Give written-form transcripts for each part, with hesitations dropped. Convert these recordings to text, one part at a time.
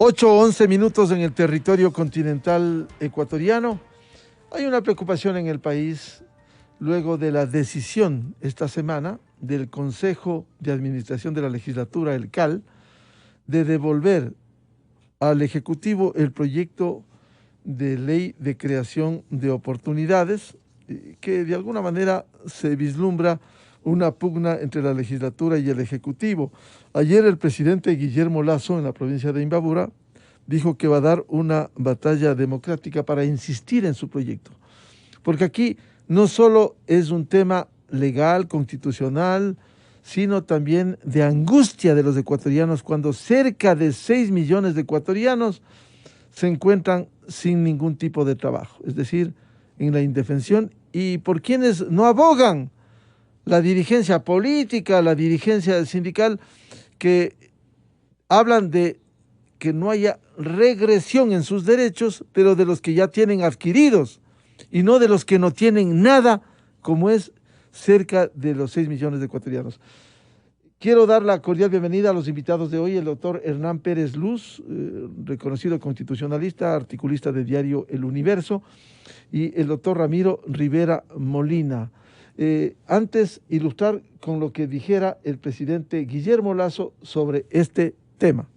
8 o 11 minutos en el territorio continental ecuatoriano. Hay una preocupación en el país luego de la decisión esta semana del Consejo de Administración de la Legislatura, el CAL, de devolver al Ejecutivo el proyecto de ley de creación de oportunidades, que de alguna manera se vislumbra una pugna entre la legislatura y el Ejecutivo. Ayer el presidente Guillermo Lasso, en la provincia de Imbabura, dijo que va a dar una batalla democrática para insistir en su proyecto. Porque aquí no solo es un tema legal, constitucional, sino también de angustia de los ecuatorianos cuando cerca de 6 millones de ecuatorianos se encuentran sin ningún tipo de trabajo, es decir, en la indefensión, y por quienes no abogan la dirigencia política, la dirigencia sindical, que hablan de que no haya regresión en sus derechos, pero de los que ya tienen adquiridos, y no de los que no tienen nada, como es cerca de los 6 millones de ecuatorianos. Quiero dar la cordial bienvenida a los invitados de hoy, el doctor Hernán Pérez Luz, reconocido constitucionalista, articulista de diario El Universo, y el doctor Ramiro Rivera Molina. Antes, ilustrar con lo que dijera el presidente Guillermo Lasso sobre este tema.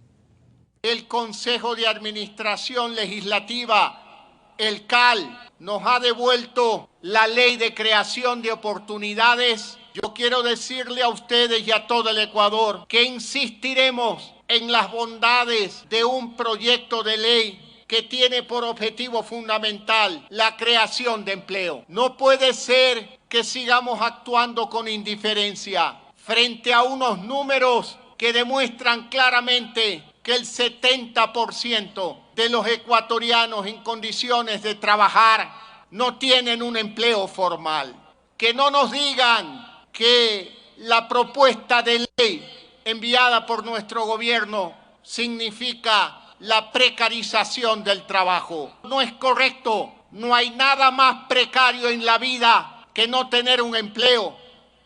El Consejo de Administración Legislativa, el CAL, nos ha devuelto la ley de creación de oportunidades. Yo quiero decirle a ustedes y a todo el Ecuador que insistiremos en las bondades de un proyecto de ley que tiene por objetivo fundamental la creación de empleo. No puede ser que sigamos actuando con indiferencia frente a unos números que demuestran claramente que el 70% de los ecuatorianos en condiciones de trabajar no tienen un empleo formal. Que no nos digan que la propuesta de ley enviada por nuestro gobierno significa la precarización del trabajo. No es correcto. No hay nada más precario en la vida que no tener un empleo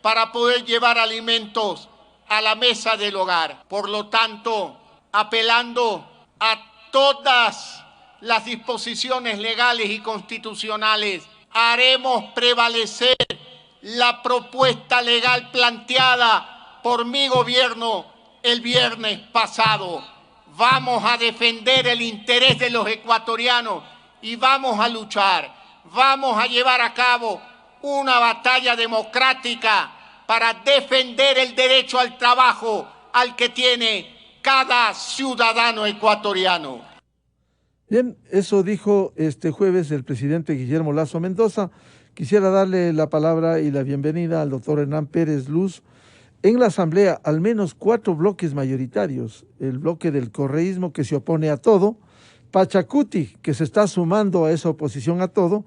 para poder llevar alimentos a la mesa del hogar. Por lo tanto, apelando a todas las disposiciones legales y constitucionales, haremos prevalecer la propuesta legal planteada por mi gobierno el viernes pasado. Vamos a defender el interés de los ecuatorianos y vamos a luchar. Vamos a llevar a cabo una batalla democrática para defender el derecho al trabajo al que tiene cada ciudadano ecuatoriano. Bien, eso dijo este jueves el presidente Guillermo Lasso Mendoza. Quisiera darle la palabra y la bienvenida al doctor Hernán Pérez Luz. En la Asamblea, al menos 4 bloques mayoritarios. El bloque del correísmo, que se opone a todo, Pachacuti, que se está sumando a esa oposición a todo,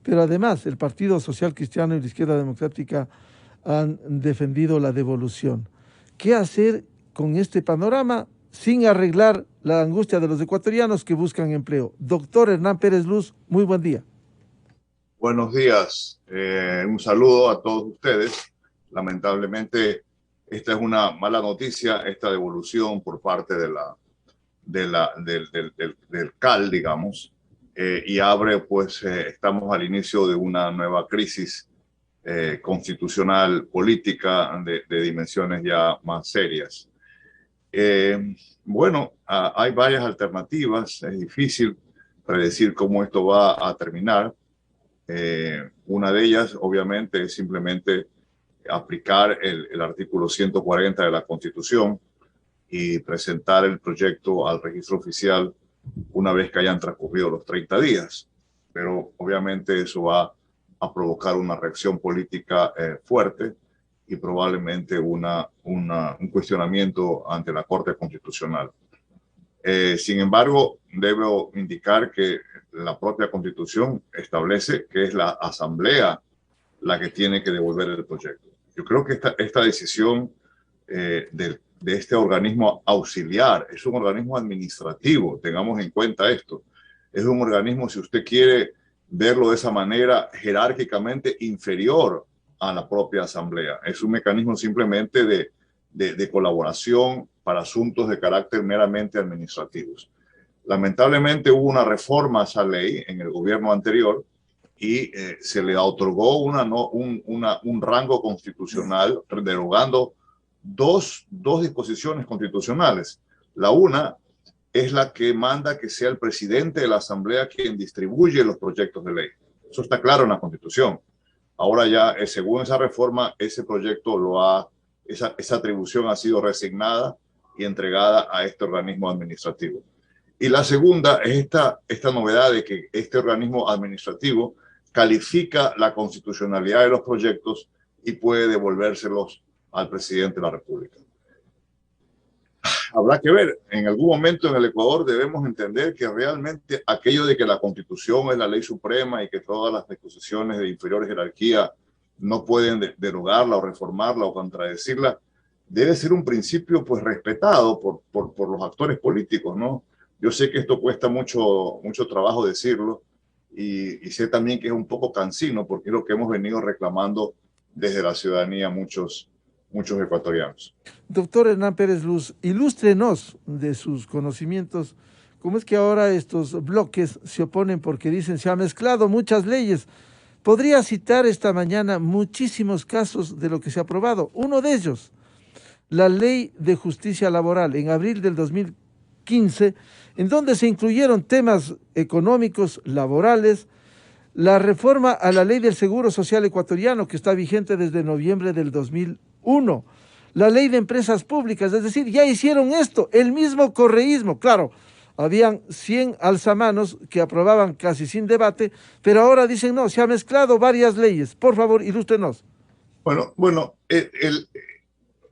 pero además el Partido Social Cristiano y la Izquierda Democrática han defendido la devolución. ¿Qué hacer con este panorama sin arreglar la angustia de los ecuatorianos que buscan empleo? Doctor Hernán Pérez Luz, muy buen día. Buenos días, un saludo a todos ustedes. Lamentablemente, esta es una mala noticia, esta devolución por parte del CAL, digamos, y abre, pues, estamos al inicio de una nueva crisis constitucional, política, de dimensiones ya más serias. Bueno, hay varias alternativas, es difícil predecir cómo esto va a terminar. Una de ellas, obviamente, es simplemente aplicar el artículo 140 de la Constitución y presentar el proyecto al registro oficial una vez que hayan transcurrido los 30 días. Pero obviamente eso va a provocar una reacción política fuerte y probablemente un cuestionamiento ante la Corte Constitucional. Sin embargo, debo indicar que la propia Constitución establece que es la Asamblea la que tiene que devolver el proyecto. Yo creo que esta decisión de este organismo auxiliar es un organismo administrativo, tengamos en cuenta esto. Es un organismo, si usted quiere verlo de esa manera, jerárquicamente inferior a la propia Asamblea. Es un mecanismo simplemente de colaboración para asuntos de carácter meramente administrativos. Lamentablemente hubo una reforma a esa ley en el gobierno anterior y se le otorgó un rango constitucional, derogando dos disposiciones constitucionales. La una es la que manda que sea el presidente de la Asamblea quien distribuye los proyectos de ley. Eso está claro en la Constitución. Ahora ya, según esa reforma, ese proyecto esa atribución ha sido resignada y entregada a este organismo administrativo. Y la segunda es esta novedad de que este organismo administrativo califica la constitucionalidad de los proyectos y puede devolvérselos al presidente de la República. Habrá que ver, en algún momento en el Ecuador debemos entender que realmente aquello de que la Constitución es la ley suprema y que todas las disposiciones de inferior jerarquía no pueden derogarla o reformarla o contradecirla, debe ser un principio pues respetado por los actores políticos, ¿no? Yo sé que esto cuesta mucho trabajo decirlo y sé también que es un poco cansino porque es lo que hemos venido reclamando desde la ciudadanía muchos ecuatorianos. Doctor Hernán Pérez Luz, ilústrenos de sus conocimientos. ¿Cómo es que ahora estos bloques se oponen porque dicen se han mezclado muchas leyes? Podría citar esta mañana muchísimos casos de lo que se ha aprobado. Uno de ellos, la Ley de Justicia Laboral, en abril del 2015, en donde se incluyeron temas económicos, laborales, la reforma a la Ley del Seguro Social Ecuatoriano, que está vigente desde noviembre del 2001, la Ley de Empresas Públicas, es decir, ya hicieron esto, el mismo correísmo, claro, habían 100 alzamanos que aprobaban casi sin debate, pero ahora dicen no, se han mezclado varias leyes. Por favor, ilústrenos. Bueno,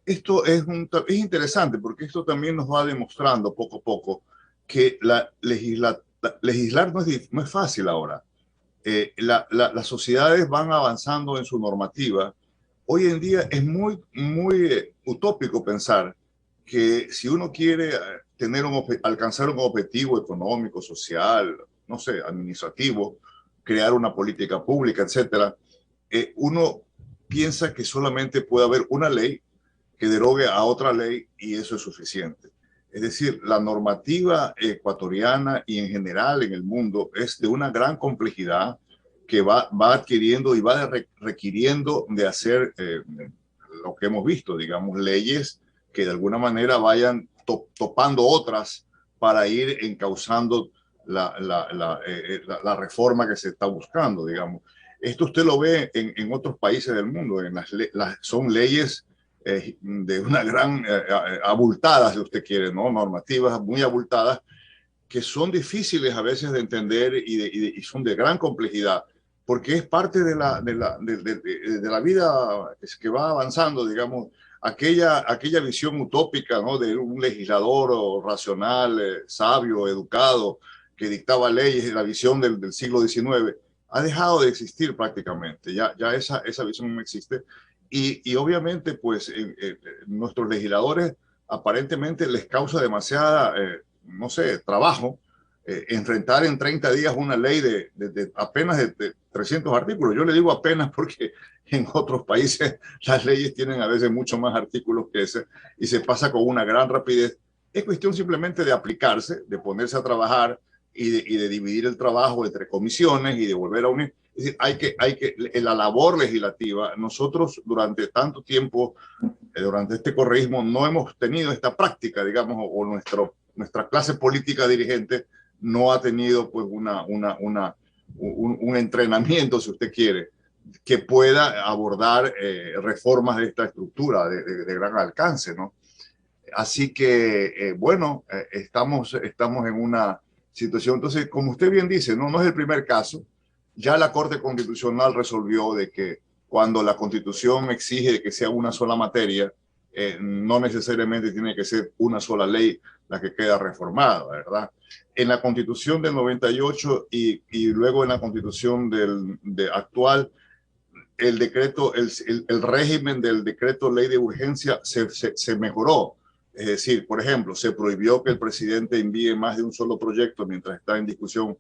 esto es interesante porque esto también nos va demostrando poco a poco que legislar no es fácil ahora. Las sociedades van avanzando en su normativa. Hoy en día es muy utópico pensar que si uno quiere alcanzar un objetivo económico, social, no sé, administrativo, crear una política pública, etcétera, uno piensa que solamente puede haber una ley que derogue a otra ley y eso es suficiente. Es decir, la normativa ecuatoriana y en general en el mundo es de una gran complejidad que va adquiriendo y va requiriendo de hacer lo que hemos visto, digamos, leyes que de alguna manera vayan topando otras para ir encauzando la reforma que se está buscando, digamos. Esto usted lo ve en otros países del mundo, son leyes de una gran abultadas, si usted quiere, ¿no? Normativas muy abultadas que son difíciles a veces de entender y son de gran complejidad porque es parte de la vida que va avanzando, digamos, aquella visión utópica, ¿no? De un legislador racional, sabio, educado, que dictaba leyes, la visión del siglo XIX, ha dejado de existir prácticamente, ya esa visión no existe. Y obviamente, pues, nuestros legisladores aparentemente les causa demasiada, no sé, trabajo enfrentar en 30 días una ley de apenas de 300 artículos. Yo le digo apenas porque en otros países las leyes tienen a veces mucho más artículos que ese y se pasa con una gran rapidez. Es cuestión simplemente de aplicarse, de ponerse a trabajar y de dividir el trabajo entre comisiones y de volver a unir. Es decir, en la labor legislativa, nosotros durante tanto tiempo, durante este correísmo, no hemos tenido esta práctica, digamos, o nuestra clase política dirigente no ha tenido pues un entrenamiento, si usted quiere, que pueda abordar reformas de esta estructura de gran alcance, ¿no? Así que, estamos en una situación. Entonces, como usted bien dice, no es el primer caso. Ya la Corte Constitucional resolvió de que cuando la Constitución exige que sea una sola materia, no necesariamente tiene que ser una sola ley la que queda reformada, ¿verdad? En la Constitución del 98 y luego en la Constitución actual, el decreto, el régimen del decreto ley de urgencia se mejoró. Es decir, por ejemplo, se prohibió que el presidente envíe más de un solo proyecto mientras está en discusión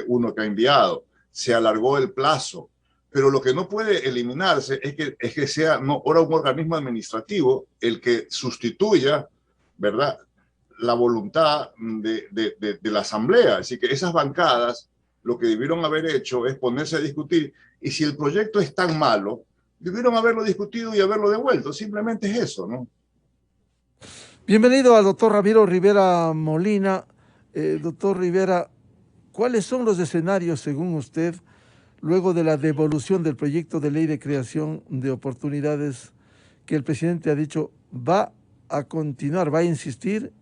uno que ha enviado. Se alargó el plazo. Pero lo que no puede eliminarse es que sea ahora un organismo administrativo el que sustituya, ¿verdad?, la voluntad de la Asamblea. Así que esas bancadas lo que debieron haber hecho es ponerse a discutir, y si el proyecto es tan malo, debieron haberlo discutido y haberlo devuelto. Simplemente es eso, ¿no? Bienvenido al doctor Ramiro Rivera Molina. Doctor Rivera, ¿cuáles son los escenarios, según usted, luego de la devolución del proyecto de ley de creación de oportunidades que el presidente ha dicho va a continuar, va a insistir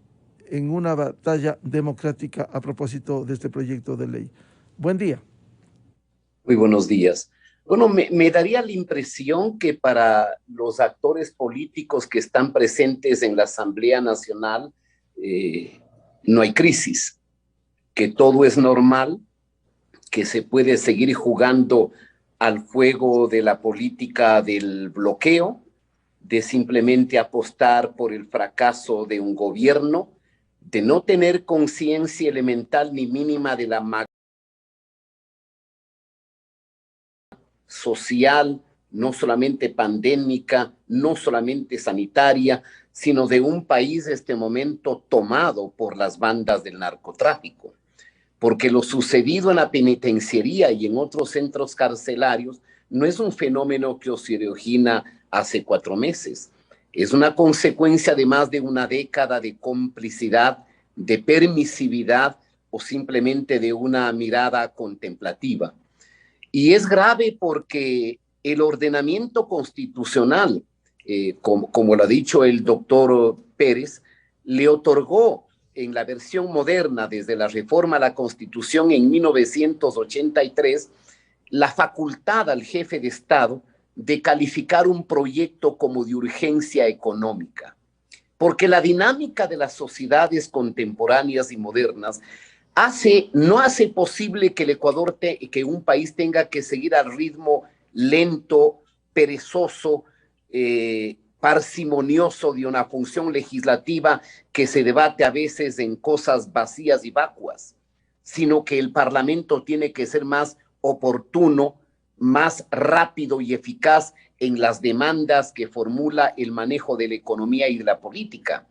en una batalla democrática a propósito de este proyecto de ley? Buen día. Muy buenos días. Bueno, me daría la impresión que para los actores políticos que están presentes en la Asamblea Nacional no hay crisis, que todo es normal, que se puede seguir jugando al juego de la política del bloqueo, de simplemente apostar por el fracaso de un gobierno, de no tener conciencia elemental ni mínima de la magnitud social, no solamente pandémica, no solamente sanitaria, sino de un país en este momento tomado por las bandas del narcotráfico. Porque lo sucedido en la penitenciaría y en otros centros carcelarios no es un fenómeno que se origina hace 4 meses. Es una consecuencia de más de una década de complicidad, de permisividad o simplemente de una mirada contemplativa. Y es grave porque el ordenamiento constitucional, como lo ha dicho el doctor Pérez, le otorgó en la versión moderna, desde la reforma a la Constitución en 1983, la facultad al jefe de Estado de calificar un proyecto como de urgencia económica. Porque la dinámica de las sociedades contemporáneas y modernas no hace posible que el Ecuador, que un país tenga que seguir al ritmo lento, perezoso, parsimonioso de una función legislativa que se debate a veces en cosas vacías y vacuas, sino que el Parlamento tiene que ser más oportuno, más rápido y eficaz en las demandas que formula el manejo de la economía y de la política.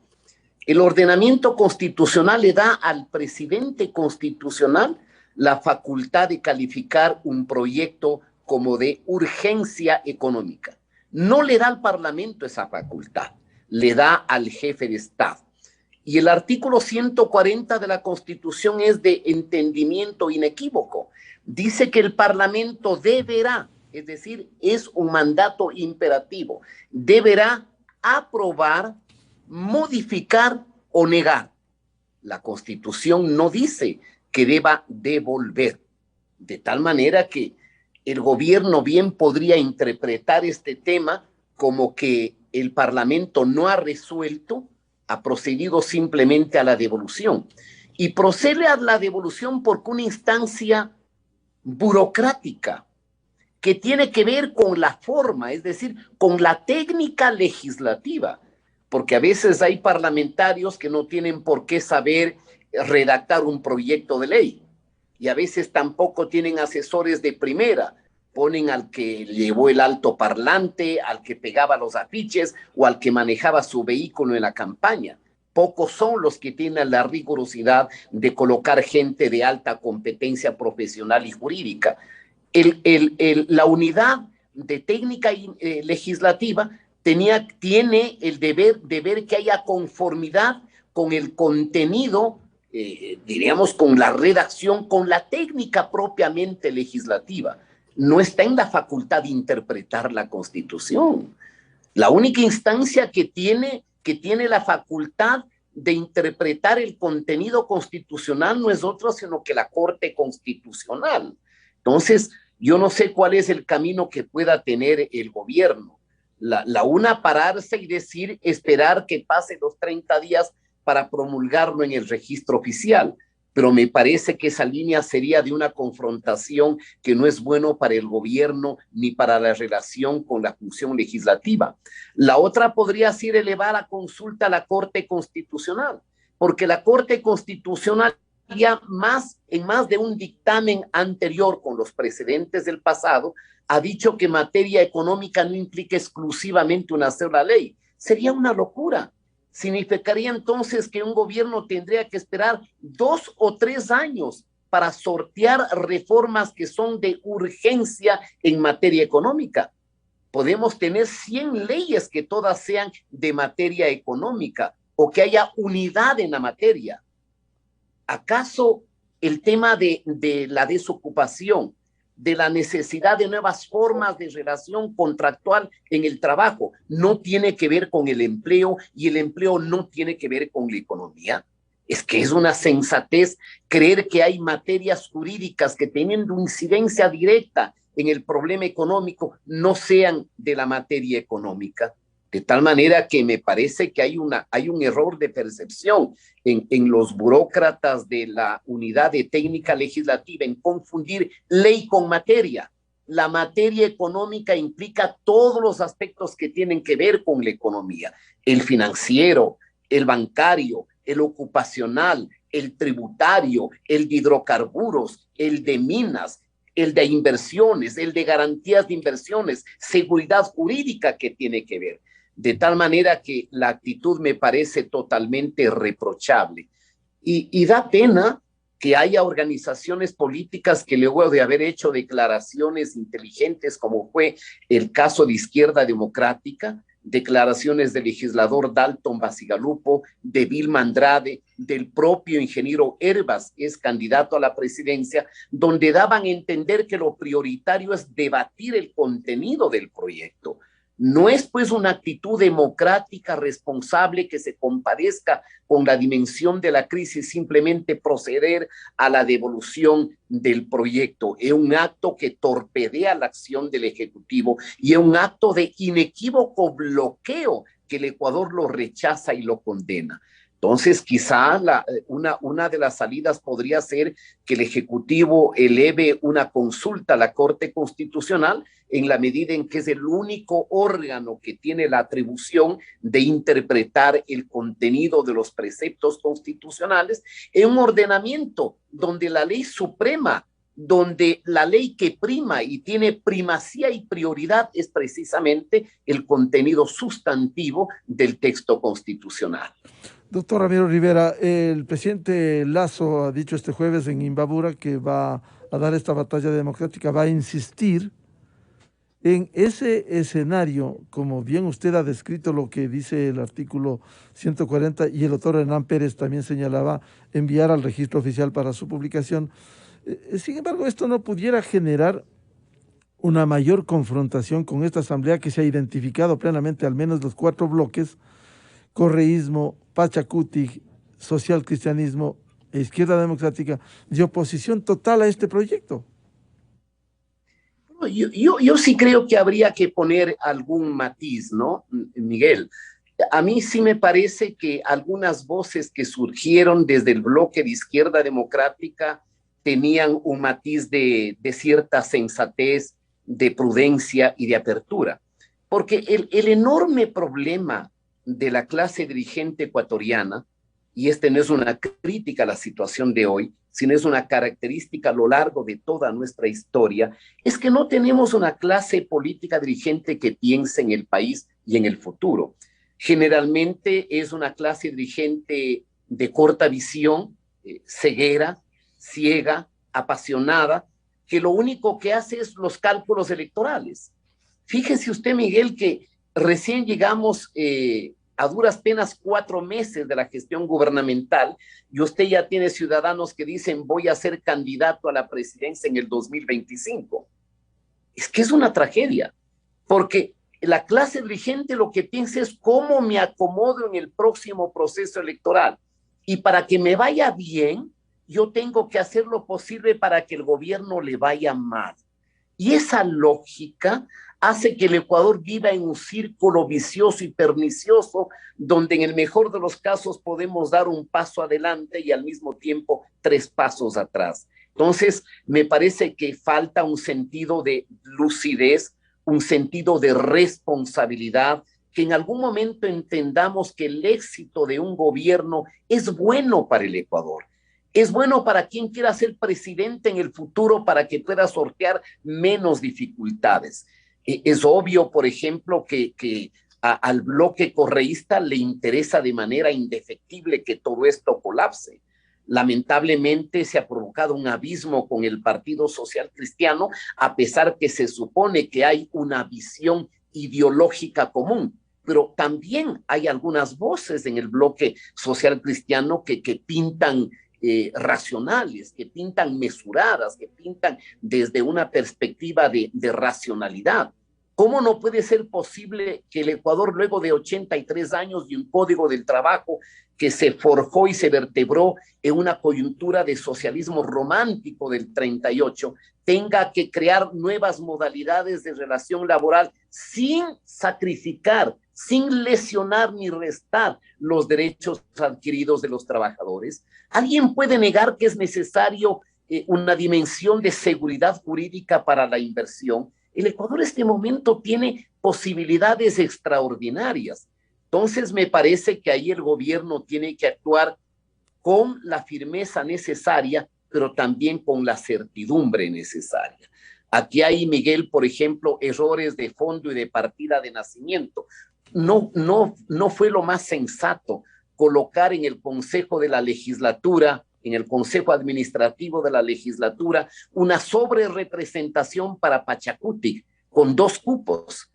El ordenamiento constitucional le da al presidente constitucional la facultad de calificar un proyecto como de urgencia económica. No le da al Parlamento esa facultad, le da al jefe de Estado. Y el artículo 140 de la Constitución es de entendimiento inequívoco. Dice que el Parlamento deberá, es decir, es un mandato imperativo, deberá aprobar, modificar o negar. La Constitución no dice que deba devolver, de tal manera que el gobierno bien podría interpretar este tema como que el Parlamento no ha resuelto, ha procedido simplemente a la devolución. Y procede a la devolución porque una instancia burocrática que tiene que ver con la forma, es decir, con la técnica legislativa, porque a veces hay parlamentarios que no tienen por qué saber redactar un proyecto de ley, y a veces tampoco tienen asesores de primera, ponen al que llevó el altoparlante, al que pegaba los afiches o al que manejaba su vehículo en la campaña. Pocos son los que tienen la rigurosidad de colocar gente de alta competencia profesional y jurídica. La unidad de técnica legislativa tiene el deber de ver que haya conformidad con el contenido, diríamos, con la redacción, con la técnica propiamente legislativa. No está en la facultad de interpretar la Constitución. La única instancia que tiene la facultad de interpretar el contenido constitucional no es otra sino que la Corte Constitucional. Entonces, yo no sé cuál es el camino que pueda tener el gobierno. La una, pararse y decir, esperar que pasen los 30 días para promulgarlo en el registro oficial. Pero me parece que esa línea sería de una confrontación que no es bueno para el gobierno ni para la relación con la función legislativa. La otra podría ser elevar a consulta a la Corte Constitucional, porque la Corte Constitucional ya en más de un dictamen anterior con los precedentes del pasado, ha dicho que materia económica no implica exclusivamente una sola ley. Sería una locura. Significaría entonces que un gobierno tendría que esperar 2 o 3 años para sortear reformas que son de urgencia en materia económica. Podemos tener 100 leyes que todas sean de materia económica o que haya unidad en la materia. ¿Acaso el tema de la desocupación, de la necesidad de nuevas formas de relación contractual en el trabajo, no tiene que ver con el empleo y el empleo no tiene que ver con la economía? Es que es una sensatez creer que hay materias jurídicas que teniendo incidencia directa en el problema económico no sean de la materia económica. De tal manera que me parece que hay un error de percepción en los burócratas de la unidad de técnica legislativa en confundir ley con materia. La materia económica implica todos los aspectos que tienen que ver con la economía: el financiero, el bancario, el ocupacional, el tributario, el de hidrocarburos, el de minas, el de inversiones, el de garantías de inversiones, seguridad jurídica que tiene que ver. De tal manera que la actitud me parece totalmente reprochable. Y da pena que haya organizaciones políticas que luego de haber hecho declaraciones inteligentes, como fue el caso de Izquierda Democrática, declaraciones del legislador Dalton Bacigalupo, de Vilma Andrade, del propio ingeniero Hervas, es candidato a la presidencia, donde daban a entender que lo prioritario es debatir el contenido del proyecto. No es pues una actitud democrática responsable que se compadezca con la dimensión de la crisis simplemente proceder a la devolución del proyecto. Es un acto que torpedea la acción del Ejecutivo y es un acto de inequívoco bloqueo que el Ecuador lo rechaza y lo condena. Entonces, quizá una de las salidas podría ser que el Ejecutivo eleve una consulta a la Corte Constitucional en la medida en que es el único órgano que tiene la atribución de interpretar el contenido de los preceptos constitucionales en un ordenamiento donde la ley suprema, donde la ley que prima y tiene primacía y prioridad es precisamente el contenido sustantivo del texto constitucional. Doctor Ramiro Rivera, el presidente Lasso ha dicho este jueves en Imbabura que va a dar esta batalla democrática, va a insistir en ese escenario, como bien usted ha descrito lo que dice el artículo 140 y el doctor Hernán Pérez también señalaba, enviar al registro oficial para su publicación. Sin embargo, esto no pudiera generar una mayor confrontación con esta asamblea que se ha identificado plenamente, al menos los 4 bloques: correísmo, Pachacuti, social cristianismo e izquierda democrática, de oposición total a este proyecto. Yo sí creo que habría que poner algún matiz, ¿no, Miguel? A mí sí me parece que algunas voces que surgieron desde el bloque de Izquierda Democrática tenían un matiz de cierta sensatez, de prudencia y de apertura. Porque el enorme problema de la clase dirigente ecuatoriana, y este no es una crítica a la situación de hoy, sino es una característica a lo largo de toda nuestra historia, es que no tenemos una clase política dirigente que piense en el país y en el futuro. Generalmente es una clase dirigente de corta visión, ceguera, ciega, apasionada, que lo único que hace es los cálculos electorales. Fíjese usted, Miguel, que recién llegamos a duras penas 4 meses de la gestión gubernamental y usted ya tiene ciudadanos que dicen voy a ser candidato a la presidencia en el 2025. Es que es una tragedia, porque la clase dirigente lo que piensa es cómo me acomodo en el próximo proceso electoral. Y para que me vaya bien, yo tengo que hacer lo posible para que el gobierno le vaya mal. Y esa lógica hace que el Ecuador viva en un círculo vicioso y pernicioso, donde en el mejor de los casos podemos dar un paso adelante y al mismo tiempo 3 pasos atrás. Entonces, me parece que falta un sentido de lucidez, un sentido de responsabilidad, que en algún momento entendamos que el éxito de un gobierno es bueno para el Ecuador. Es bueno para quien quiera ser presidente en el futuro para que pueda sortear menos dificultades. Es obvio, por ejemplo, que al bloque correísta le interesa de manera indefectible que todo esto colapse. Lamentablemente se ha provocado un abismo con el Partido Social Cristiano, a pesar que se supone que hay una visión ideológica común, pero también hay algunas voces en el bloque social cristiano que pintan racionales, que pintan mesuradas, que pintan desde una perspectiva de racionalidad. ¿Cómo no puede ser posible que el Ecuador, luego de 83 años y un código del trabajo que se forjó y se vertebró en una coyuntura de socialismo romántico del 38, tenga que crear nuevas modalidades de relación laboral sin sacrificar, sin lesionar ni restar los derechos adquiridos de los trabajadores? ¿Alguien puede negar que es necesario una dimensión de seguridad jurídica para la inversión? El Ecuador en este momento tiene posibilidades extraordinarias. Entonces me parece que ahí el gobierno tiene que actuar con la firmeza necesaria, pero también con la certidumbre necesaria. Aquí hay, Miguel, por ejemplo, errores de fondo y de partida de nacimiento. No fue lo más sensato colocar en el Consejo de la Legislatura, en el Consejo Administrativo de la Legislatura, una sobrerepresentación para Pachacutic con 2 cupos,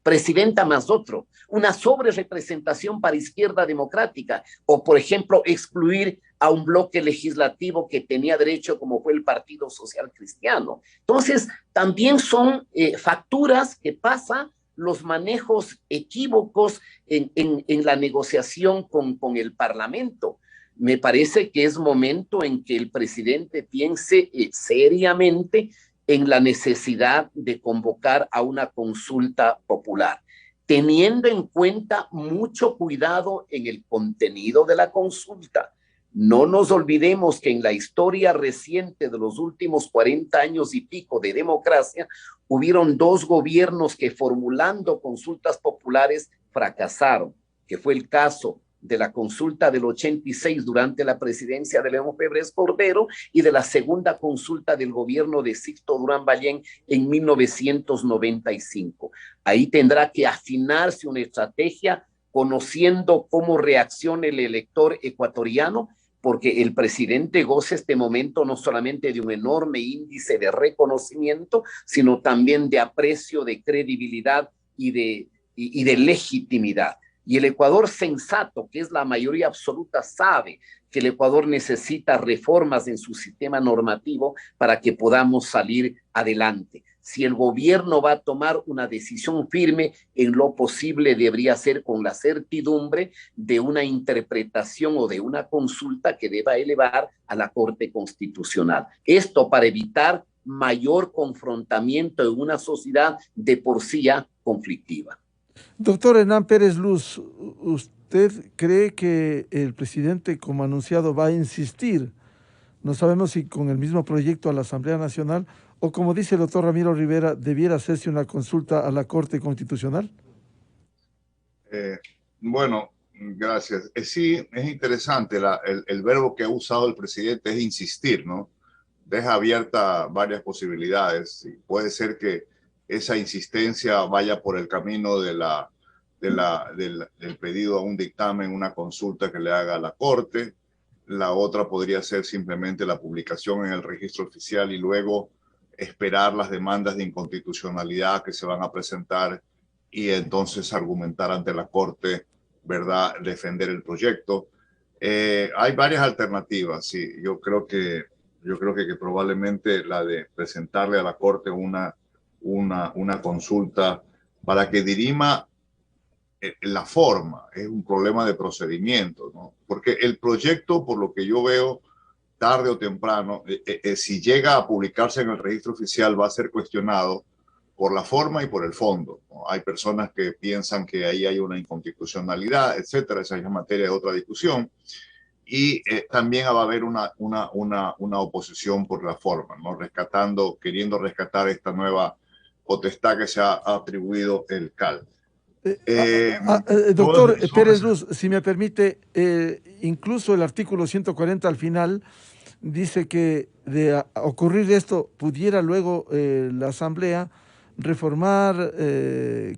presidenta más otro, una sobrerepresentación para Izquierda Democrática, o por ejemplo excluir a un bloque legislativo que tenía derecho, como fue el Partido Social Cristiano. Entonces, también son facturas que pasan los manejos equívocos en la negociación con el Parlamento. Me parece que es momento en que el presidente piense seriamente en la necesidad de convocar a una consulta popular, teniendo en cuenta mucho cuidado en el contenido de la consulta. No nos olvidemos que en la historia reciente de los últimos 40 años y pico de democracia, hubieron 2 gobiernos que, formulando consultas populares, fracasaron, que fue el caso de la consulta del 86 durante la presidencia de León Febres Cordero y de la segunda consulta del gobierno de Sixto Durán Ballén en 1995. Ahí tendrá que afinarse una estrategia conociendo cómo reacciona el elector ecuatoriano, porque el presidente goza este momento no solamente de un enorme índice de reconocimiento, sino también de aprecio, de credibilidad y de legitimidad. Y el Ecuador sensato, que es la mayoría absoluta, sabe que el Ecuador necesita reformas en su sistema normativo para que podamos salir adelante. Si el gobierno va a tomar una decisión firme, en lo posible debería ser con la certidumbre de una interpretación o de una consulta que deba elevar a la Corte Constitucional. Esto para evitar mayor confrontamiento en una sociedad de por sí ya conflictiva. Doctor Hernán Pérez Luz, ¿usted cree que el presidente, como anunciado, va a insistir? No sabemos si con el mismo proyecto a la Asamblea Nacional o, como dice el doctor Ramiro Rivera, debiera hacerse una consulta a la Corte Constitucional. Bueno, gracias. Sí, es interesante. El verbo que ha usado el presidente es insistir, ¿no? Deja abierta varias posibilidades. Y puede ser que esa insistencia vaya por el camino del pedido a un dictamen, una consulta que le haga a la Corte. La otra podría ser simplemente la publicación en el registro oficial y luego esperar las demandas de inconstitucionalidad que se van a presentar y entonces argumentar ante la Corte, ¿verdad?, defender el proyecto. Hay varias alternativas. Sí, yo creo que probablemente la de presentarle a la Corte una consulta para que dirima la forma, es un problema de procedimiento, ¿no? Porque el proyecto, por lo que yo veo, tarde o temprano, si llega a publicarse en el registro oficial, va a ser cuestionado por la forma y por el fondo, ¿no? Hay personas que piensan que ahí hay una inconstitucionalidad, etcétera. Esa es materia de otra discusión. Y también va a haber una oposición por la forma, ¿no? Queriendo rescatar esta nueva potestad que se ha atribuido el CAL. Doctor Pérez Luz, si me permite, incluso el artículo 140 al final dice que de ocurrir esto pudiera luego la Asamblea reformar,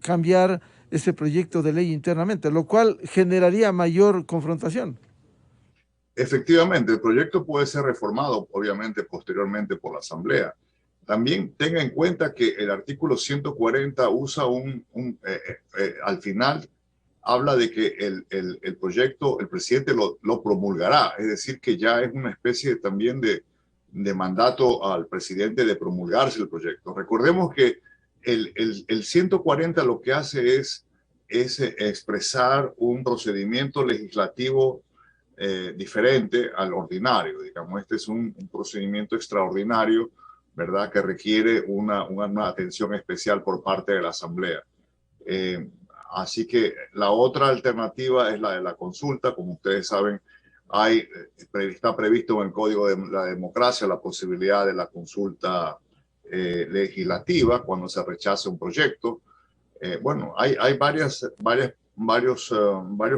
cambiar ese proyecto de ley internamente, lo cual generaría mayor confrontación. Efectivamente, el proyecto puede ser reformado, obviamente, posteriormente por la Asamblea. También tenga en cuenta que el artículo 140 usa al final, habla de que el proyecto, el presidente lo promulgará, es decir, que ya es una especie también de mandato al presidente de promulgarse el proyecto. Recordemos que el 140 lo que hace es expresar un procedimiento legislativo diferente al ordinario. Digamos, este es un procedimiento extraordinario, ¿verdad?, que requiere una atención especial por parte de la Asamblea. Así que la otra alternativa es la de la consulta. Como ustedes saben, está previsto en el Código de la Democracia la posibilidad de la consulta legislativa cuando se rechaza un proyecto. Bueno, hay varios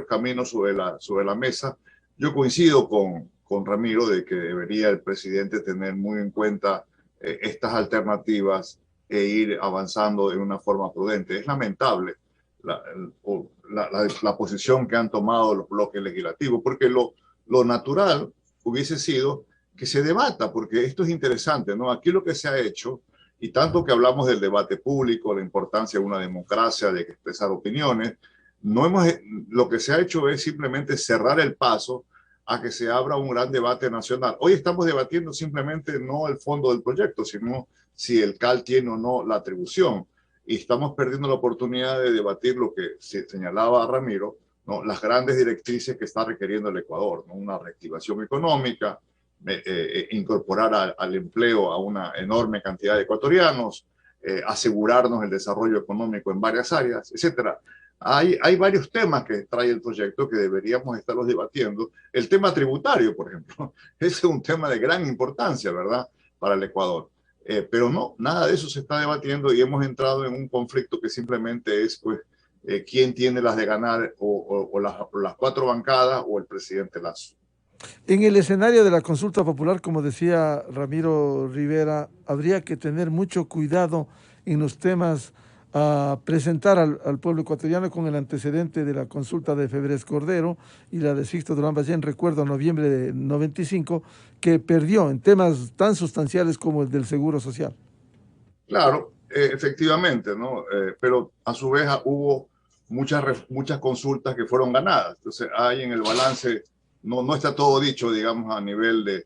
caminos sobre la mesa. Yo coincido con Ramiro de que debería el presidente tener muy en cuenta estas alternativas e ir avanzando de una forma prudente. Es lamentable la posición que han tomado los bloques legislativos, porque lo natural hubiese sido que se debata, porque esto es interesante, ¿no? Aquí lo que se ha hecho, y tanto que hablamos del debate público, la importancia de una democracia, de expresar opiniones, lo que se ha hecho es simplemente cerrar el paso a que se abra un gran debate nacional. Hoy estamos debatiendo simplemente no el fondo del proyecto, sino si el CAL tiene o no la atribución. Y estamos perdiendo la oportunidad de debatir lo que señalaba Ramiro, ¿no?, las grandes directrices que está requiriendo el Ecuador, ¿no? Una reactivación económica, incorporar al empleo a una enorme cantidad de ecuatorianos, asegurarnos el desarrollo económico en varias áreas, etcétera. Hay varios temas que trae el proyecto que deberíamos estarlos debatiendo. El tema tributario, por ejemplo, es un tema de gran importancia, ¿verdad?, para el Ecuador. Pero no, nada de eso se está debatiendo y hemos entrado en un conflicto que simplemente es, pues, quién tiene las de ganar, o las cuatro bancadas o el presidente Lasso. En el escenario de la consulta popular, como decía Ramiro Rivera, habría que tener mucho cuidado en los temas a presentar al pueblo ecuatoriano, con el antecedente de la consulta de Febres Cordero y la de Sixto Durán Ballén, recuerdo, noviembre de 95, que perdió en temas tan sustanciales como el del seguro social. Claro, efectivamente, ¿no? Pero a su vez hubo muchas consultas que fueron ganadas. Entonces, hay en el balance, no está todo dicho, digamos, a nivel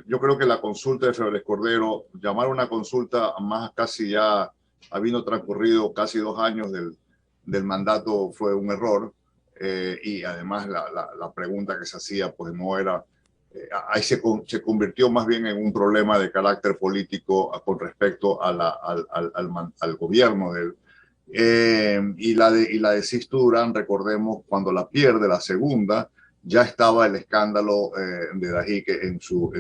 yo creo que la consulta de Febres Cordero, llamar una consulta más casi ya habiendo transcurrido casi 2 años del mandato, fue un error. Y además la pregunta que se hacía, pues no era, ahí se convirtió más bien en un problema de carácter político con respecto al gobierno de él. Y la de Sixto Durán, recordemos, cuando la pierde la segunda, ya estaba el escándalo de Dajique en su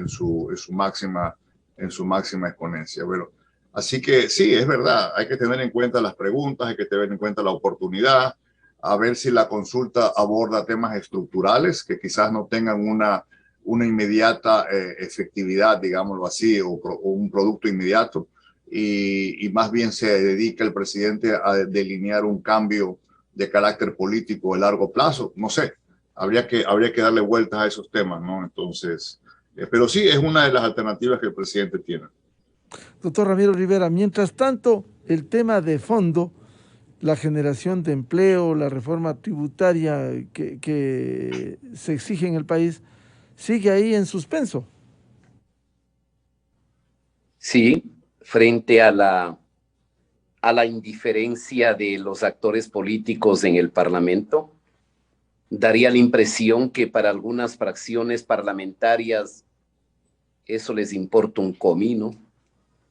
máxima exponencia. Pero, así que sí, es verdad, hay que tener en cuenta las preguntas, hay que tener en cuenta la oportunidad, a ver si la consulta aborda temas estructurales que quizás no tengan una inmediata efectividad, digámoslo así, o un producto inmediato, y más bien se dedica el presidente a delinear un cambio de carácter político de largo plazo. No sé, habría que darle vueltas a esos temas, ¿no? Entonces, pero sí, es una de las alternativas que el presidente tiene. Doctor Ramiro Rivera, mientras tanto, el tema de fondo, la generación de empleo, la reforma tributaria que se exige en el país, sigue ahí en suspenso. Sí, frente a la indiferencia de los actores políticos en el Parlamento, daría la impresión que para algunas fracciones parlamentarias eso les importa un comino,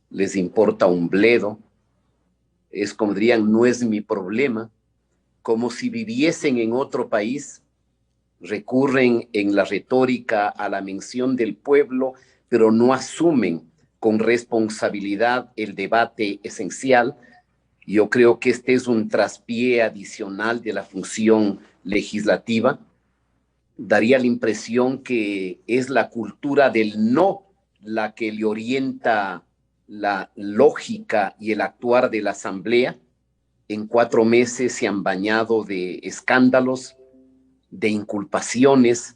les importa un bledo. Es como dirían, no es mi problema, como si viviesen en otro país. Recurren en la retórica a la mención del pueblo, pero no asumen con responsabilidad el debate esencial. Yo creo que este es un traspié adicional de la función legislativa. Daría la impresión que es la cultura del no la que le orienta la lógica y el actuar de la Asamblea, En 4 meses se han bañado de escándalos, de inculpaciones,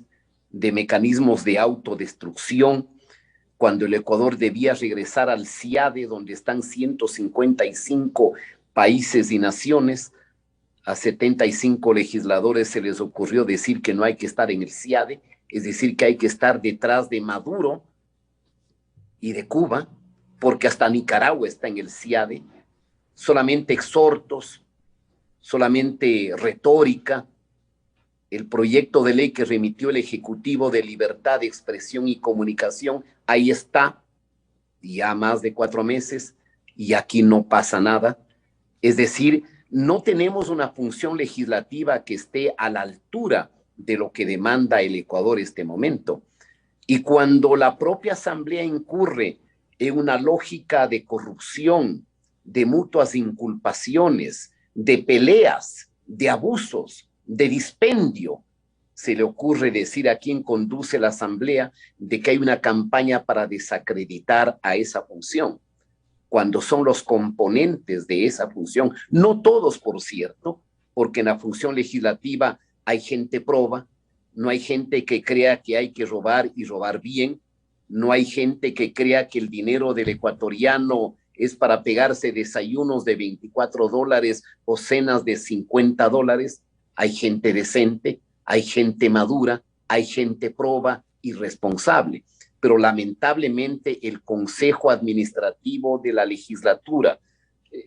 de mecanismos de autodestrucción, cuando el Ecuador debía regresar al CIADE, donde están 155 países y naciones. A 75 legisladores se les ocurrió decir que no hay que estar en el CIADE, es decir, que hay que estar detrás de Maduro y de Cuba, porque hasta Nicaragua está en el CIADE. Solamente exhortos, solamente retórica. El proyecto de ley que remitió el Ejecutivo de Libertad de Expresión y Comunicación, ahí está, ya más de 4 meses, y aquí no pasa nada. Es decir, no tenemos una función legislativa que esté a la altura de lo que demanda el Ecuador en este momento. Y cuando la propia Asamblea incurre en una lógica de corrupción, de mutuas inculpaciones, de peleas, de abusos, de dispendio, se le ocurre decir a quien conduce la Asamblea de que hay una campaña para desacreditar a esa función, cuando son los componentes de esa función, no todos, por cierto, porque en la función legislativa hay gente proba, no hay gente que crea que hay que robar y robar bien, no hay gente que crea que el dinero del ecuatoriano es para pegarse desayunos de $24 o cenas de $50. Hay gente decente, hay gente madura, hay gente proba y responsable. Pero lamentablemente el Consejo Administrativo de la Legislatura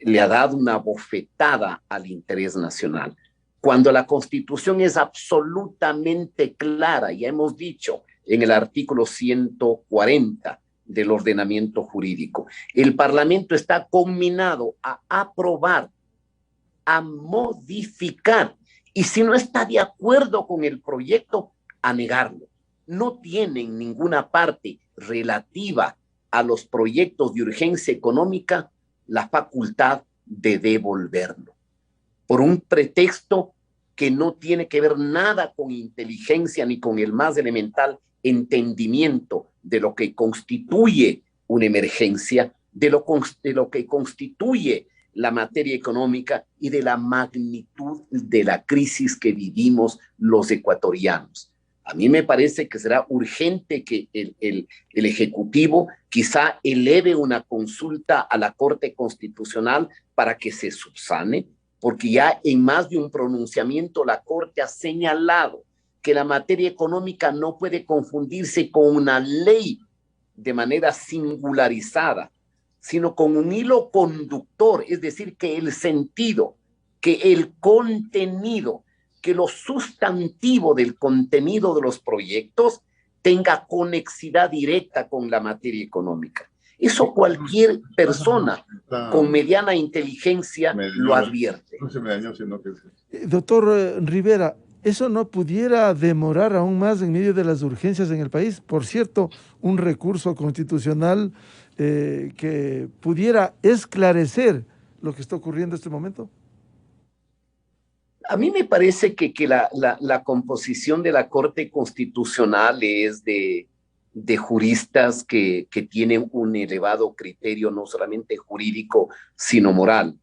le ha dado una bofetada al interés nacional. Cuando la Constitución es absolutamente clara, ya hemos dicho en el artículo 140 del ordenamiento jurídico, el Parlamento está conminado a aprobar, a modificar, y si no está de acuerdo con el proyecto, a negarlo. No tienen ninguna parte relativa a los proyectos de urgencia económica la facultad de devolverlo, por un pretexto que no tiene que ver nada con inteligencia ni con el más elemental entendimiento de lo que constituye una emergencia, de lo que constituye la materia económica y de la magnitud de la crisis que vivimos los ecuatorianos. A mí me parece que será urgente que el Ejecutivo quizá eleve una consulta a la Corte Constitucional para que se subsane, porque ya en más de un pronunciamiento la Corte ha señalado que la materia económica no puede confundirse con una ley de manera singularizada, sino con un hilo conductor, es decir, que el sentido, que el contenido, que lo sustantivo del contenido de los proyectos tenga conexidad directa con la materia económica. Eso cualquier persona con mediana inteligencia lo advierte. Doctor Rivera, ¿eso no pudiera demorar aún más en medio de las urgencias en el país? Por cierto, un recurso constitucional que pudiera esclarecer lo que está ocurriendo en este momento. A mí me parece que la composición de la Corte Constitucional es de juristas que tienen un elevado criterio, no solamente jurídico, sino moral.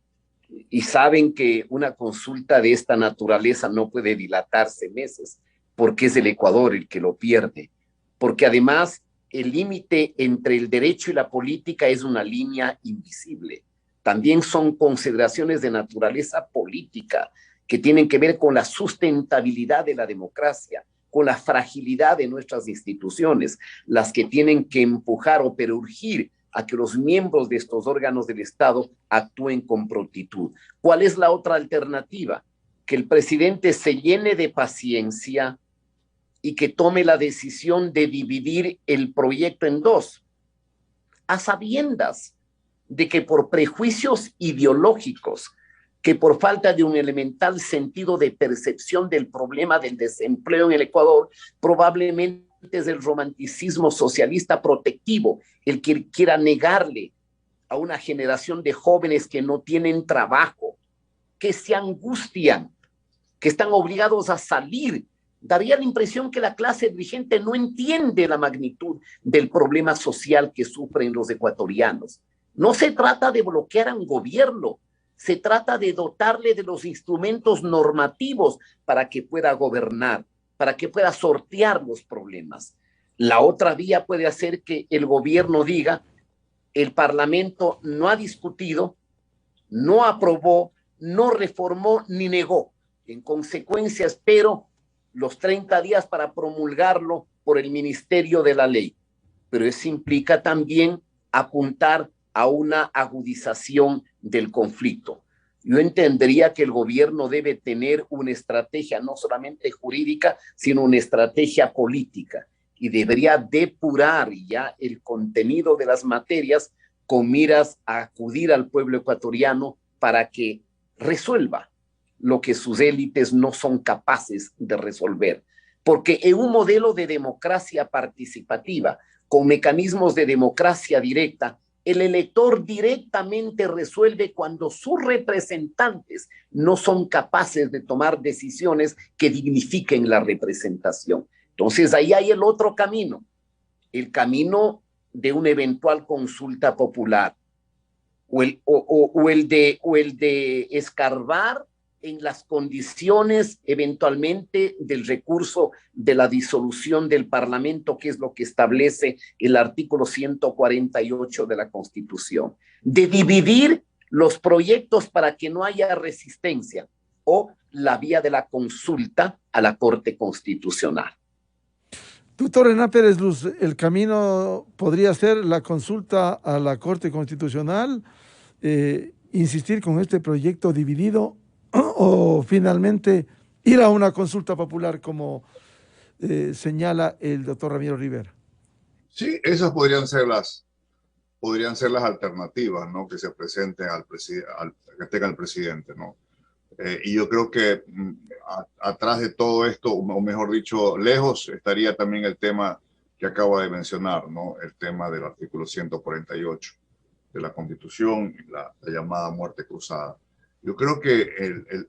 Y saben que una consulta de esta naturaleza no puede dilatarse meses, porque es el Ecuador el que lo pierde. Porque además el límite entre el derecho y la política es una línea invisible. También son consideraciones de naturaleza política, que tienen que ver con la sustentabilidad de la democracia, con la fragilidad de nuestras instituciones, las que tienen que empujar o perurgir a que los miembros de estos órganos del Estado actúen con prontitud. ¿Cuál es la otra alternativa? Que el presidente se llene de paciencia y que tome la decisión de dividir el proyecto en dos, a sabiendas de que por prejuicios ideológicos, que por falta de un elemental sentido de percepción del problema del desempleo en el Ecuador, probablemente es el romanticismo socialista protectivo el que quiera negarle a una generación de jóvenes que no tienen trabajo, que se angustian, que están obligados a salir. Daría la impresión que la clase dirigente no entiende la magnitud del problema social que sufren los ecuatorianos. No se trata de bloquear a un gobierno, Se trata de dotarle de los instrumentos normativos para que pueda gobernar, para que pueda sortear los problemas. La otra vía puede hacer que el gobierno diga: el Parlamento no ha discutido, no aprobó, no reformó ni negó. En consecuencia, espero los 30 días para promulgarlo por el Ministerio de la Ley. Pero eso implica también apuntar a una agudización del conflicto. Yo entendería que el gobierno debe tener una estrategia no solamente jurídica, sino una estrategia política, y debería depurar ya el contenido de las materias con miras a acudir al pueblo ecuatoriano para que resuelva lo que sus élites no son capaces de resolver. Porque en un modelo de democracia participativa, con mecanismos de democracia directa, el elector directamente resuelve cuando sus representantes no son capaces de tomar decisiones que dignifiquen la representación. Entonces ahí hay el otro camino, el camino de una eventual consulta popular, o el de escarbar en las condiciones eventualmente del recurso de la disolución del Parlamento, que es lo que establece el artículo 148 de la Constitución, de dividir los proyectos para que no haya resistencia, o la vía de la consulta a la Corte Constitucional. Doctor Hernán Pérez Luz, ¿el camino podría ser la consulta a la Corte Constitucional, insistir con este proyecto dividido, o finalmente ir a una consulta popular como señala el doctor Ramiro Rivera? Sí, esas podrían ser las alternativas, ¿no?, que se presenten que tenga el presidente, ¿no? Y yo creo que atrás de todo esto, o mejor dicho, lejos, estaría también el tema que acabo de mencionar, ¿no?, el tema del artículo 148 de la Constitución, la llamada muerte cruzada. Yo creo que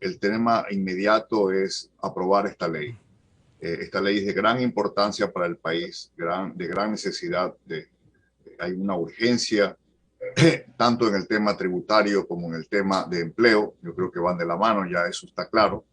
el tema inmediato es aprobar esta ley. Esta ley es de gran importancia para el país, de gran necesidad. Hay una urgencia, tanto en el tema tributario como en el tema de empleo. Yo creo que van de la mano, ya eso está claro.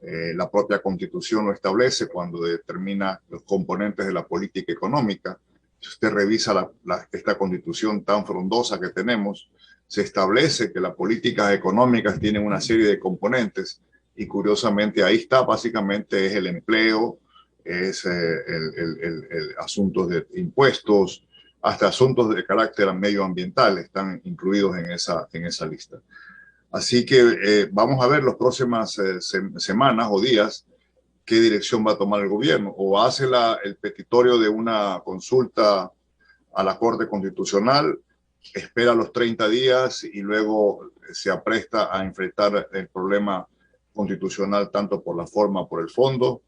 La propia Constitución lo establece cuando determina los componentes de la política económica. Si usted revisa esta Constitución tan frondosa que tenemos, se establece que las políticas económicas tienen una serie de componentes, y curiosamente ahí está, básicamente es el empleo, es el asuntos de impuestos, hasta asuntos de carácter medioambiental están incluidos en esa lista. Así que vamos a ver las próximas semanas o días qué dirección va a tomar el gobierno. O hace el petitorio de una consulta a la Corte Constitucional, espera los 30 días y luego se apresta a enfrentar el problema constitucional tanto por la forma, por el fondo,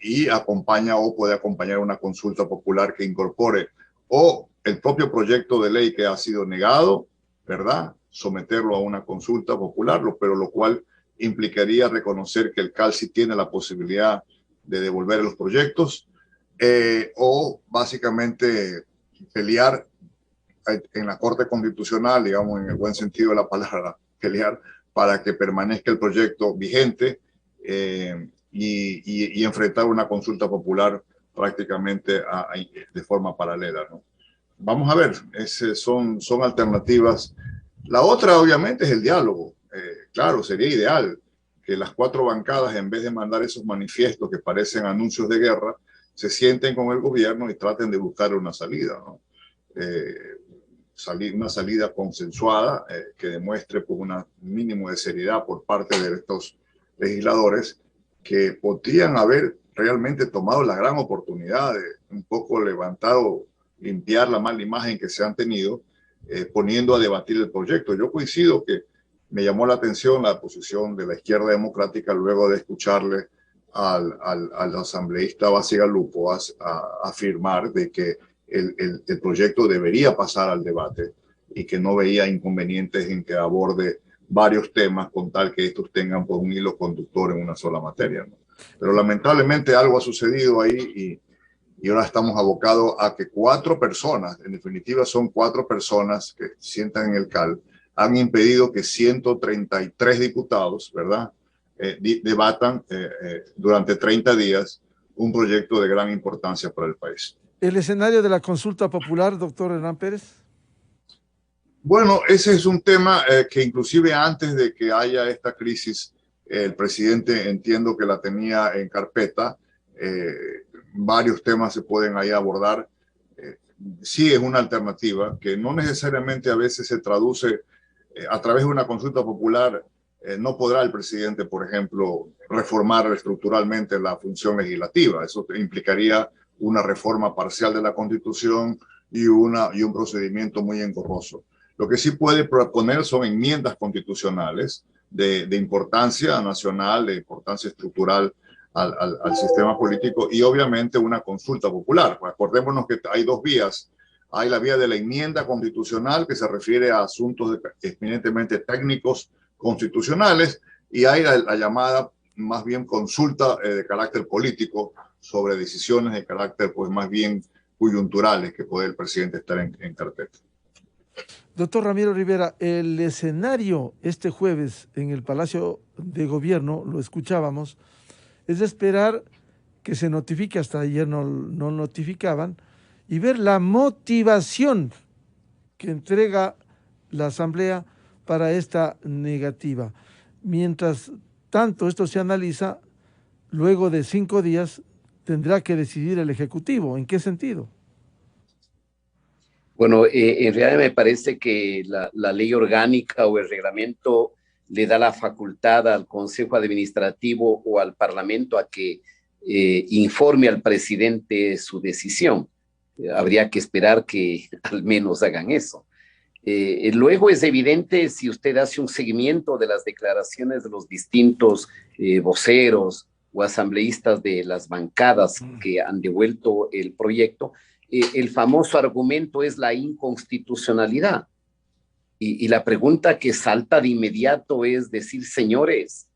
y acompaña o puede acompañar una consulta popular que incorpore o el propio proyecto de ley que ha sido negado, ¿verdad?, someterlo a una consulta popular, pero lo cual implicaría reconocer que el CAL sí tiene la posibilidad de devolver los proyectos, o básicamente pelear en la Corte Constitucional, digamos en el buen sentido de la palabra, pelear para que permanezca el proyecto vigente, y enfrentar una consulta popular prácticamente de forma paralela, ¿no? Vamos a ver, son alternativas. La otra, obviamente, es el diálogo. Claro, sería ideal que las 4 bancadas, en vez de mandar esos manifiestos que parecen anuncios de guerra, se sienten con el gobierno y traten de buscar una salida, ¿no? Una salida consensuada, que demuestre pues, un mínimo de seriedad por parte de estos legisladores, que podrían haber realmente tomado la gran oportunidad de un poco limpiar la mala imagen que se han tenido, poniendo a debatir el proyecto. Yo coincido que me llamó la atención la posición de la izquierda democrática luego de escucharle al asambleísta Bacigalupo a afirmar de que el proyecto debería pasar al debate y que no veía inconvenientes en que aborde varios temas con tal que estos tengan pues, un hilo conductor en una sola materia, ¿no? Pero lamentablemente algo ha sucedido ahí y ahora estamos abocados a que 4 personas, en definitiva son 4 personas que sientan en el CAL, han impedido que 133 diputados, ¿verdad?, debatan durante 30 días un proyecto de gran importancia para el país. ¿El escenario de la consulta popular, doctor Hernán Pérez? Bueno, ese es un tema que inclusive antes de que haya esta crisis, el presidente entiendo que la tenía en carpeta. Varios temas se pueden ahí abordar. Sí es una alternativa que no necesariamente a veces se traduce a través de una consulta popular. No podrá el presidente, por ejemplo, reformar estructuralmente la función legislativa. Eso implicaría una reforma parcial de la Constitución y un procedimiento muy engorroso. Lo que sí puede proponer son enmiendas constitucionales de importancia nacional, de importancia estructural al sistema político, y obviamente una consulta popular. Acordémonos que hay dos vías. Hay la vía de la enmienda constitucional, que se refiere a asuntos eminentemente técnicos constitucionales, y hay la llamada más bien consulta de carácter político sobre decisiones de carácter pues más bien coyunturales que puede el presidente estar en carpeta. Doctor Ramiro Rivera, el escenario este jueves en el Palacio de Gobierno, lo escuchábamos, es de esperar que se notifique, hasta ayer no notificaban, y ver la motivación que entrega la Asamblea para esta negativa. Mientras tanto esto se analiza, luego de 5 días tendrá que decidir el Ejecutivo. ¿En qué sentido? Bueno, en realidad me parece que la ley orgánica o el reglamento le da la facultad al Consejo Administrativo o al Parlamento a que informe al presidente su decisión. Habría que esperar que al menos hagan eso. Luego es evidente, si usted hace un seguimiento de las declaraciones de los distintos voceros o asambleístas de las bancadas que han devuelto el proyecto, el famoso argumento es la inconstitucionalidad. Y la pregunta que salta de inmediato es decir, señores,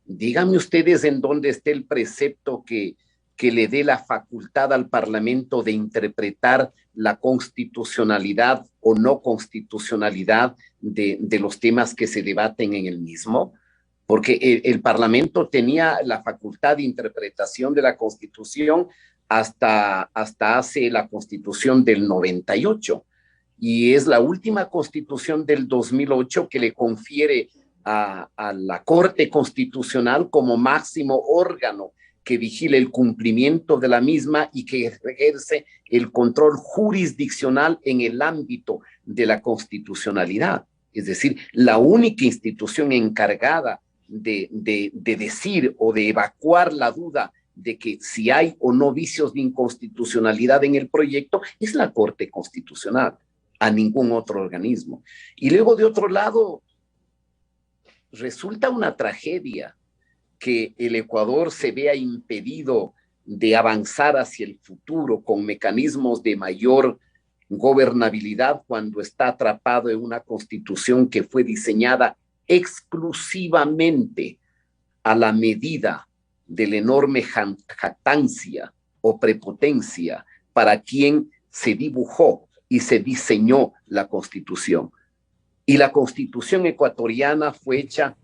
díganme ustedes en dónde está el precepto que le dé la facultad al Parlamento de interpretar la constitucionalidad o no constitucionalidad de los temas que se debaten en el mismo. Porque el Parlamento tenía la facultad de interpretación de la Constitución hasta hace la Constitución del 98, y es la última Constitución del 2008 que le confiere a la Corte Constitucional como máximo órgano que vigile el cumplimiento de la misma y que ejerce el control jurisdiccional en el ámbito de la constitucionalidad. Es decir, la única institución encargada de decir o de evacuar la duda de que si hay o no vicios de inconstitucionalidad en el proyecto es la Corte Constitucional, a ningún otro organismo. Y luego, de otro lado, resulta una tragedia que el Ecuador se vea impedido de avanzar hacia el futuro con mecanismos de mayor gobernabilidad cuando está atrapado en una constitución que fue diseñada exclusivamente a la medida de la enorme jactancia o prepotencia para quien se dibujó y se diseñó la Constitución. Y la Constitución ecuatoriana fue hecha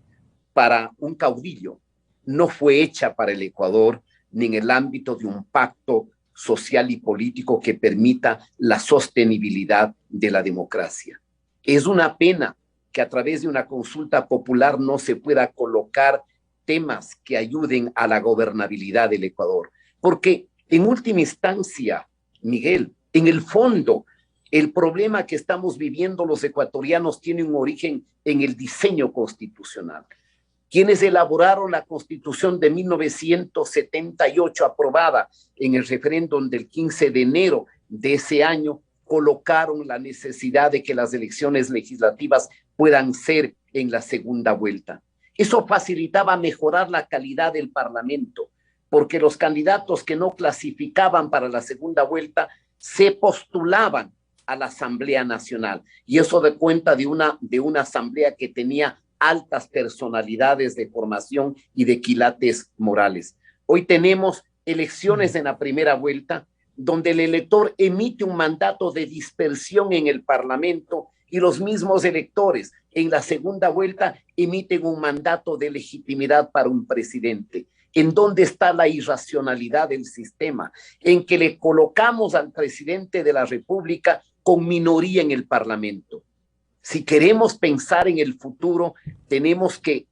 para un caudillo, no fue hecha para el Ecuador ni en el ámbito de un pacto social y político que permita la sostenibilidad de la democracia. Es una pena que a través de una consulta popular no se pueda colocar temas que ayuden a la gobernabilidad del Ecuador. Porque en última instancia, Miguel, en el fondo, el problema que estamos viviendo los ecuatorianos tiene un origen en el diseño constitucional. Quienes elaboraron la Constitución de 1978, aprobada en el referéndum del 15 de enero de ese año, colocaron la necesidad de que las elecciones legislativas puedan ser en la segunda vuelta. Eso facilitaba mejorar la calidad del Parlamento, porque los candidatos que no clasificaban para la segunda vuelta se postulaban a la Asamblea Nacional, y eso da cuenta de una asamblea que tenía altas personalidades de formación y de quilates morales. Hoy tenemos elecciones en la primera vuelta, donde el elector emite un mandato de dispersión en el Parlamento y los mismos electores en la segunda vuelta emiten un mandato de legitimidad para un presidente. ¿En dónde está la irracionalidad del sistema? En que le colocamos al presidente de la República con minoría en el Parlamento. Si queremos pensar en el futuro, tenemos que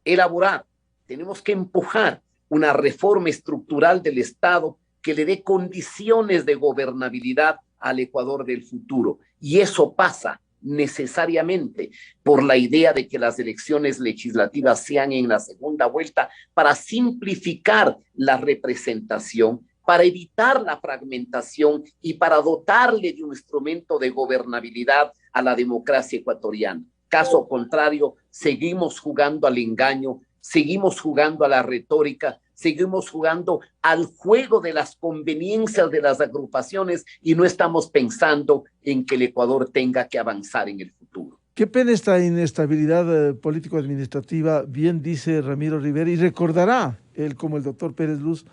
elaborar, tenemos que empujar una reforma estructural del Estado que le dé condiciones de gobernabilidad al Ecuador del futuro. Y eso pasa necesariamente por la idea de que las elecciones legislativas sean en la segunda vuelta para simplificar la representación, para evitar la fragmentación y para dotarle de un instrumento de gobernabilidad a la democracia ecuatoriana. Caso contrario, seguimos jugando al engaño, seguimos jugando a la retórica, seguimos jugando al juego de las conveniencias de las agrupaciones y no estamos pensando en que el Ecuador tenga que avanzar en el futuro. Qué pena esta inestabilidad político-administrativa, bien dice Ramiro Rivera, y recordará él como el doctor Pérez Luz,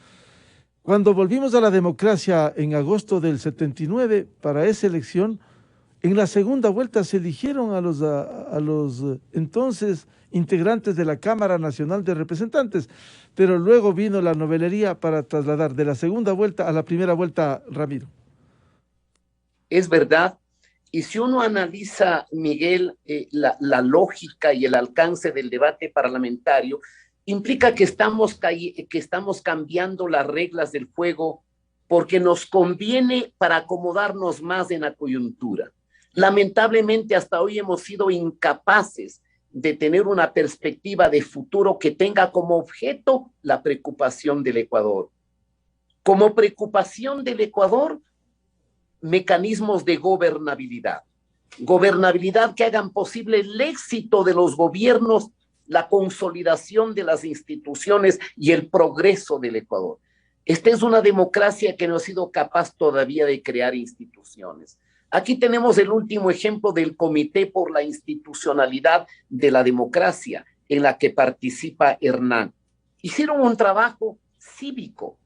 cuando volvimos a la democracia en agosto del 79, para esa elección, en la segunda vuelta se eligieron a los entonces integrantes de la Cámara Nacional de Representantes, pero luego vino la novelería para trasladar de la segunda vuelta a la primera vuelta, Ramiro. Es verdad, y si uno analiza, Miguel, la lógica y el alcance del debate parlamentario, implica que estamos cambiando las reglas del juego porque nos conviene para acomodarnos más en la coyuntura. Lamentablemente, hasta hoy hemos sido incapaces de tener una perspectiva de futuro que tenga como objeto la preocupación del Ecuador. Como preocupación del Ecuador, mecanismos de gobernabilidad. Gobernabilidad que hagan posible el éxito de los gobiernos, la consolidación de las instituciones y el progreso del Ecuador. Esta es una democracia que no ha sido capaz todavía de crear instituciones. Aquí tenemos el último ejemplo del Comité por la Institucionalidad de la Democracia, en la que participa Hernán. Hicieron un trabajo cívico,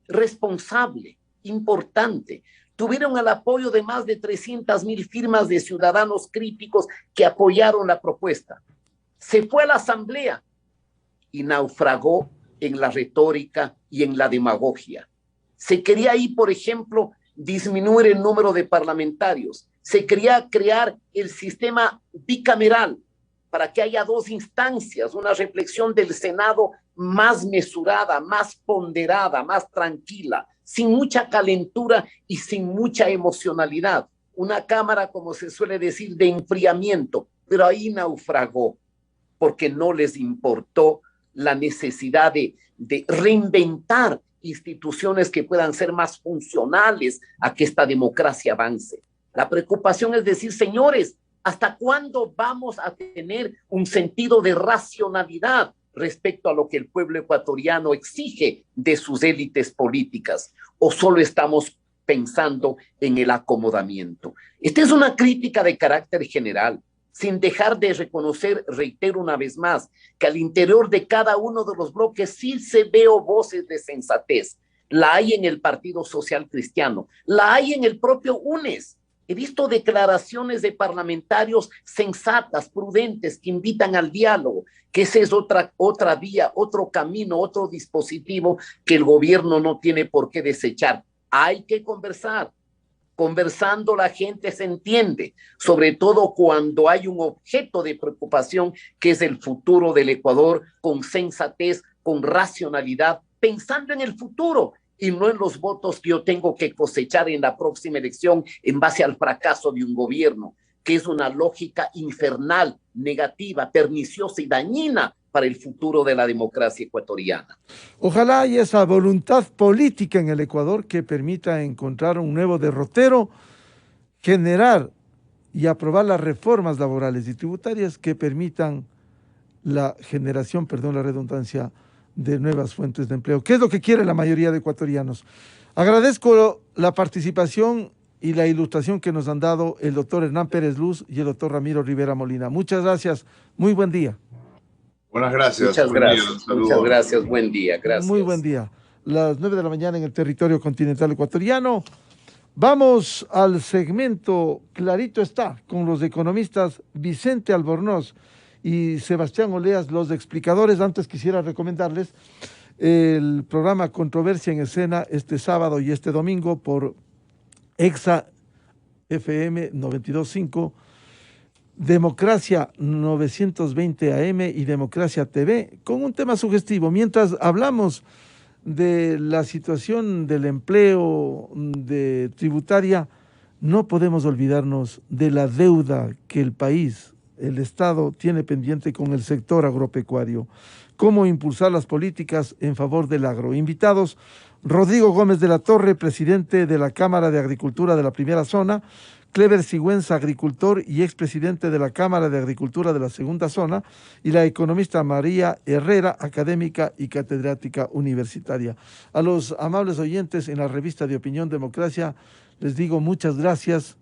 responsable, importante. Tuvieron el apoyo de más de 300,000 firmas de ciudadanos críticos que apoyaron la propuesta. Se fue a la asamblea y naufragó en la retórica y en la demagogia. Se quería ahí, por ejemplo, disminuir el número de parlamentarios. Se quería crear el sistema bicameral para que haya dos instancias, una reflexión del Senado más mesurada, más ponderada, más tranquila, sin mucha calentura y sin mucha emocionalidad. Una cámara, como se suele decir, de enfriamiento, pero ahí naufragó porque no les importó la necesidad de reinventar instituciones que puedan ser más funcionales a que esta democracia avance. La preocupación es decir, señores, ¿hasta cuándo vamos a tener un sentido de racionalidad respecto a lo que el pueblo ecuatoriano exige de sus élites políticas? ¿O solo estamos pensando en el acomodamiento? Esta es una crítica de carácter general, sin dejar de reconocer, reitero una vez más, que al interior de cada uno de los bloques sí se veo voces de sensatez. La hay en el Partido Social Cristiano, la hay en el propio UNES. He visto declaraciones de parlamentarios sensatas, prudentes, que invitan al diálogo, que esa es otra vía, otro camino, otro dispositivo que el gobierno no tiene por qué desechar. Hay que conversar. Conversando la gente se entiende, sobre todo cuando hay un objeto de preocupación que es el futuro del Ecuador, con sensatez, con racionalidad, pensando en el futuro y no en los votos que yo tengo que cosechar en la próxima elección en base al fracaso de un gobierno, que es una lógica infernal, negativa, perniciosa y dañina para el futuro de la democracia ecuatoriana. Ojalá haya esa voluntad política en el Ecuador que permita encontrar un nuevo derrotero, generar y aprobar las reformas laborales y tributarias que permitan la generación, perdón la redundancia, de nuevas fuentes de empleo, que es lo que quiere la mayoría de ecuatorianos. Agradezco la participación y la ilustración que nos han dado el doctor Hernán Pérez Luz y el doctor Ramiro Rivera Molina. Muchas gracias, muy buen día. Buenas gracias. Muchas gracias. Muchas gracias. Buen día. Gracias. Muy buen día. Las 9 de la mañana en el territorio continental ecuatoriano. Vamos al segmento Clarito está, con los economistas Vicente Albornoz y Sebastián Oleas, los explicadores. Antes quisiera recomendarles el programa Controversia en Escena este sábado y este domingo por Exa FM 92.5, Democracia 920 AM y Democracia TV, con un tema sugestivo. Mientras hablamos de la situación del empleo, de tributaria, no podemos olvidarnos de la deuda que el país, el Estado, tiene pendiente con el sector agropecuario. Cómo impulsar las políticas en favor del agro. Invitados: Rodrigo Gómez de la Torre, presidente de la Cámara de Agricultura de la Primera Zona; Clever Sigüenza, agricultor y expresidente de la Cámara de Agricultura de la Segunda Zona; y la economista María Herrera, académica y catedrática universitaria. A los amables oyentes en la revista de Opinión Democracia les digo muchas gracias,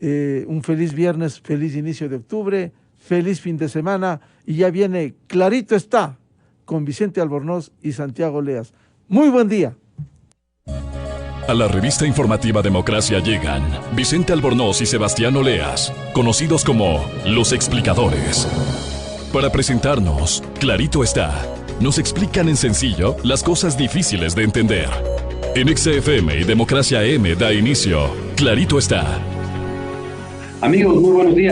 un feliz viernes, feliz inicio de octubre, feliz fin de semana, y ya viene Clarito está con Vicente Albornoz y Santiago Oleas. Muy buen día. A la revista informativa Democracia llegan Vicente Albornoz y Sebastián Oleas, conocidos como Los Explicadores. Para presentarnos, Clarito está, nos explican en sencillo las cosas difíciles de entender. En XFM y Democracia M da inicio Clarito está. Amigos, muy buenos días.